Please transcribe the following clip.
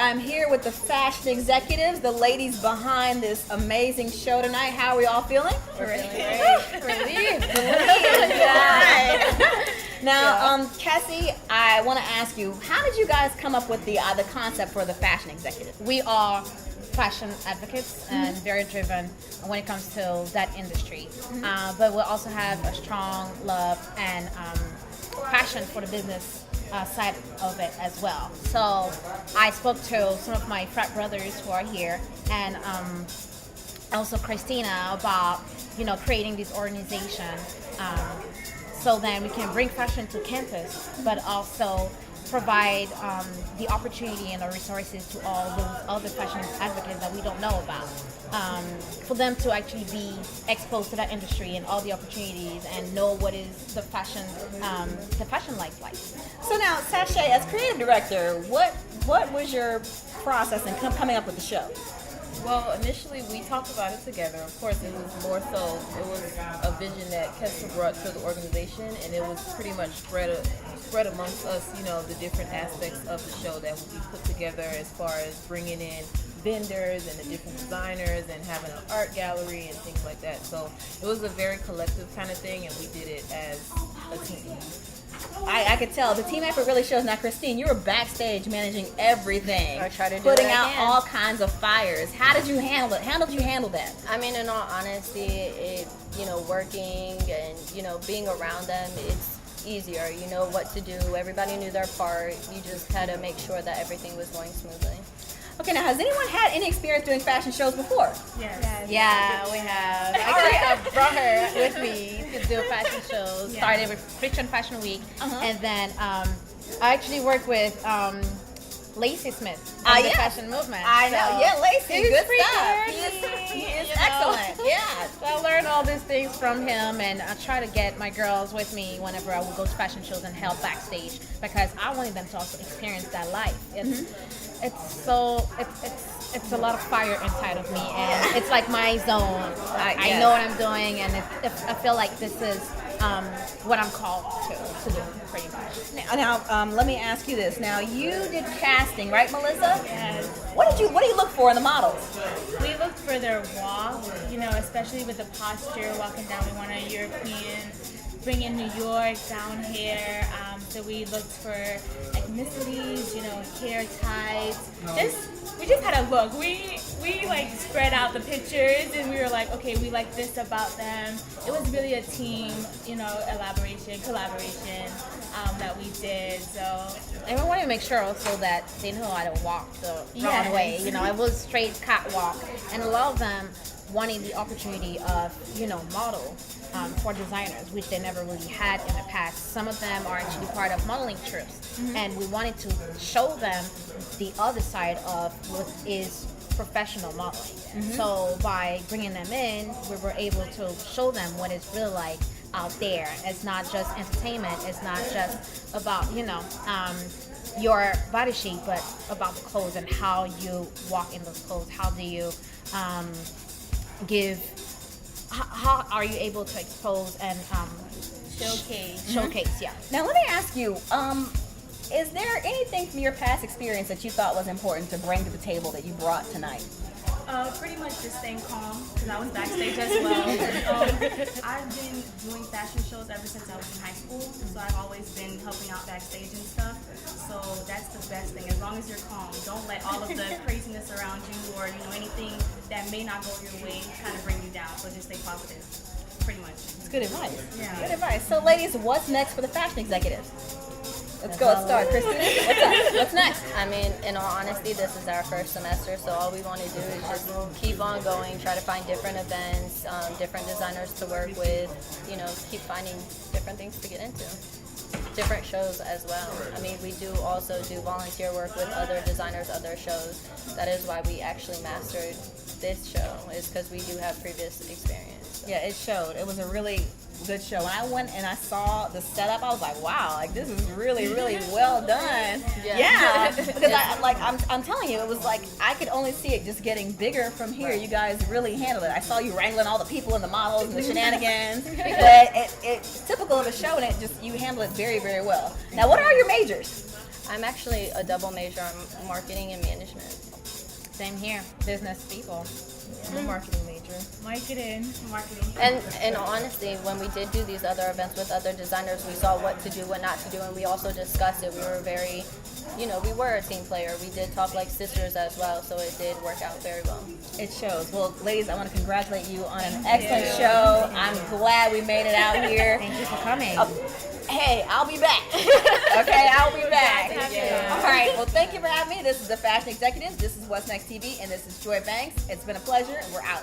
I'm here with the Fshion Executives, the ladies behind this amazing show tonight. How are we all feeling? We're feeling great. Relieved. Yeah. Now, Cassie, I want to ask you, how did you guys come up with the concept for the Fshion Executives? We are fashion advocates and very driven when it comes to that industry. But we also have a strong love and passion for the business side of it as well. So I spoke to some of my frat brothers who are here and also Christina about creating this organization so then we can bring fashion to campus, but also provide the opportunity and the resources to all those other fashion advocates that we don't know about, for them to actually be exposed to that industry and all the opportunities and know what is the fashion life like. So now, Sashe, as creative director, what was your process in coming up with the show? Well, initially we talked about it together. Of course, it was more so, it was a vision that Kesta brought to the organization, and it was pretty much spread amongst us, the different aspects of the show that would be put together as far as bringing in vendors and the different designers and having an art gallery and things like that. So it was a very collective kind of thing, and we did it as a team. I could tell the team effort really shows. Now, Christine, you were backstage managing everything. I try to do putting what I out can. all kinds of fires. How did you handle it? How did you handle that? I mean, in all honesty, working and, being around them, it's easier. You know what to do. Everybody knew their part. You just had to make sure that everything was going smoothly. Okay, now, has anyone had any experience doing fashion shows before? Yes. Yeah, we have. Actually, I brought her with me to do fashion shows. Started with Fshion Fashion Week, and then I actually worked with Lacey Smith from the fashion movement. I know, Lacey, good stuff. He is excellent. Yeah. So I learned all these things from him, and I try to get my girls with me whenever I would go to fashion shows and help backstage because I wanted them to also experience that life. It's a lot of fire inside of me, and it's like my zone. I know what I'm doing, and I feel like this is what I'm called to do, pretty much. Now, let me ask you this. Now, you did casting, right, Melissa? Yes. What do you look for in the models? We looked for their walk, especially with the posture, walking down. We want a European, bring in New York, down hair. So we looked for ethnicities, hair types. We just had a look. We spread out the pictures and we were like, okay, we like this about them. It was really a team, collaboration that we did. So, and we wanted to make sure also that they know how to walk the runway. It was straight catwalk, and a lot of them wanting the opportunity of model for designers, which they never really had in the past. Some of them are actually part of modeling trips, and we wanted to show them the other side of what is professional modeling. So by bringing them in, we were able to show them what it's really like out there. It's not just entertainment. It's not just about your body shape, but about the clothes and how you walk in those clothes. How do you how are you able to expose and showcase? Yeah. Now, let me ask you, is there anything from your past experience that you thought was important to bring to the table that you brought tonight? Pretty much just staying calm, because I was backstage as well. I've been doing fashion shows ever since I was in high school, so I've always been helping out backstage and stuff. So that's the best thing, as long as you're calm. Don't let all of the craziness around you or anything that may not go your way kind of bring you down. So just stay positive, pretty much. It's good advice. Yeah. Good advice. So, ladies, what's next for the Fashion Executives? Let's go. Let's start. Christina, what's up? What's next? I mean, in all honesty, this is our first semester, so all we want to do is just keep on going, try to find different events, different designers to work with, keep finding different things to get into. Different shows as well. I mean, we do also do volunteer work with other designers, other shows. That is why we actually mastered this show, is because we do have previous experience. Yeah, it showed. It was a really good show. When I went and I saw the setup, I was like, wow, like this is really, really well done. Yeah. Because I'm telling you, it was like I could only see it just getting bigger from here. You guys really handled it. I saw you wrangling all the people and the models and the shenanigans. But it's typical of a show, and you handle it very, very well. Now, what are your majors? I'm actually a double major on marketing and management. Same here, business people. I'm a marketing major. Marketing. And honestly, when we did do these other events with other designers, we saw what to do, what not to do, and we also discussed it. We were very, we were a team player. We did talk like sisters as well, so it did work out very well. It shows. Well, ladies, I want to congratulate you on an excellent show. I'm glad we made it out here. Thank you for coming. Hey, I'll be back. Okay, I'll be back. All right. Well, thank you for having me. This is the Fshion Executives. This is What's Next TV, and this is Joi Banks. It's been a pleasure, and we're out.